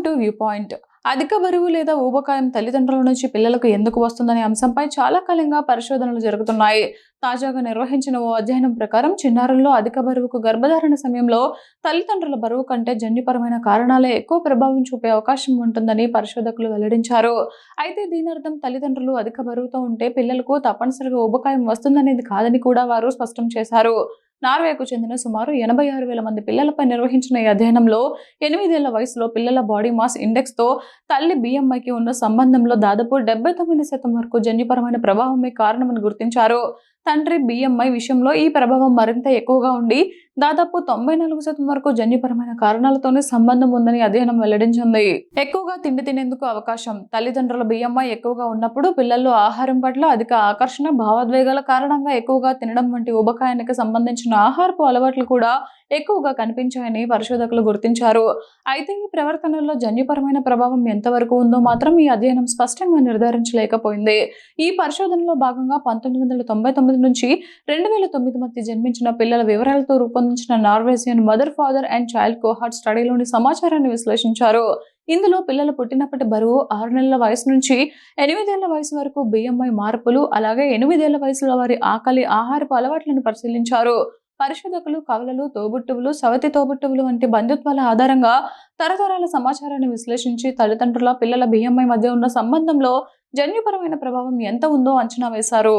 To view point. అధిక బరువు లేదా ఊబకాయం తల్లిదండ్రుల నుంచి పిల్లలకు ఎందుకు వస్తుందనే అంశంపై చాలా కాలంగా పరిశోధనలు జరుగుతున్నాయి. తాజాగా నిర్వహించిన ఓ అధ్యయనం ప్రకారం చిన్నారుల్లో అధిక బరువుకు గర్భధారణ సమయంలో తల్లిదండ్రుల బరువు కంటే జన్యుపరమైన కారణాలే ఎక్కువ ప్రభావం చూపే అవకాశం ఉంటుందని పరిశోధకులు వెల్లడించారు. అయితే దీని అర్థం తల్లిదండ్రులు అధిక బరువుతో ఉంటే పిల్లలకు తప్పనిసరిగా ఊబకాయం వస్తుందనేది కాదని కూడా వారు స్పష్టం చేశారు. నార్వేకు చెందిన సుమారు 86,000 మంది పిల్లలపై నిర్వహించిన ఈ అధ్యయనంలో 8 ఏళ్ల వయసులో పిల్లల బాడీ మాస్ ఇండెక్స్తో తల్లి BMIకి ఉన్న సంబంధంలో దాదాపు 79% వరకు జన్యుపరమైన ప్రభావమే కారణమని గుర్తించారు. తండ్రి BMI విషయంలో ఈ ప్రభావం మరింత ఎక్కువగా ఉండి దాదాపు 94% వరకు జన్యుపరమైన కారణాలతోనే సంబంధం ఉందని అధ్యయనం వెల్లడించింది. ఎక్కువగా తిండి తినేందుకు అవకాశం. తల్లిదండ్రుల BMI ఎక్కువగా ఉన్నప్పుడు పిల్లల్లో ఆహారం పట్ల అధిక ఆకర్షణ, భావోద్వేగాల కారణంగా ఎక్కువగా తినడం వంటి ఊబకాయానికి సంబంధించిన ఆహారపు అలవాట్లు కూడా ఎక్కువగా కనిపించాయని పరిశోధకులు గుర్తించారు. అయితే ఈ ప్రవర్తనల్లో జన్యుపరమైన ప్రభావం ఎంతవరకు ఉందో మాత్రం ఈ అధ్యయనం స్పష్టంగా నిర్ధారించలేకపోయింది. ఈ పరిశోధనలో భాగంగా 1999 నుంచి 2009 మధ్య జన్మించిన పిల్లల వివరాలతో రూపొందించిన Norwegian mother, father and child cohort స్టడీలోని సమాచారాన్ని విశ్లేషించారు. ఇందులో పిల్లలు పుట్టినప్పటి బరువు, 6 నెలల వయసు నుంచి 8 ఏళ్ల వయసు వరకు BMI మార్పులు, అలాగే 8 ఏళ్ల వయసులో వారి ఆకలి, ఆహారపు అలవాట్లను పరిశీలించారు. పరిశోధకులు కవలలు, తోబుట్టువులు, సవతి తోబుట్టువులు వంటి బంధుత్వాల ఆధారంగా తరతరాల సమాచారాన్ని విశ్లేషించి తల్లిదండ్రుల, పిల్లల BMI మధ్య ఉన్న సంబంధంలో జన్యుపరమైన ప్రభావం ఎంత ఉందో అంచనా వేశారు.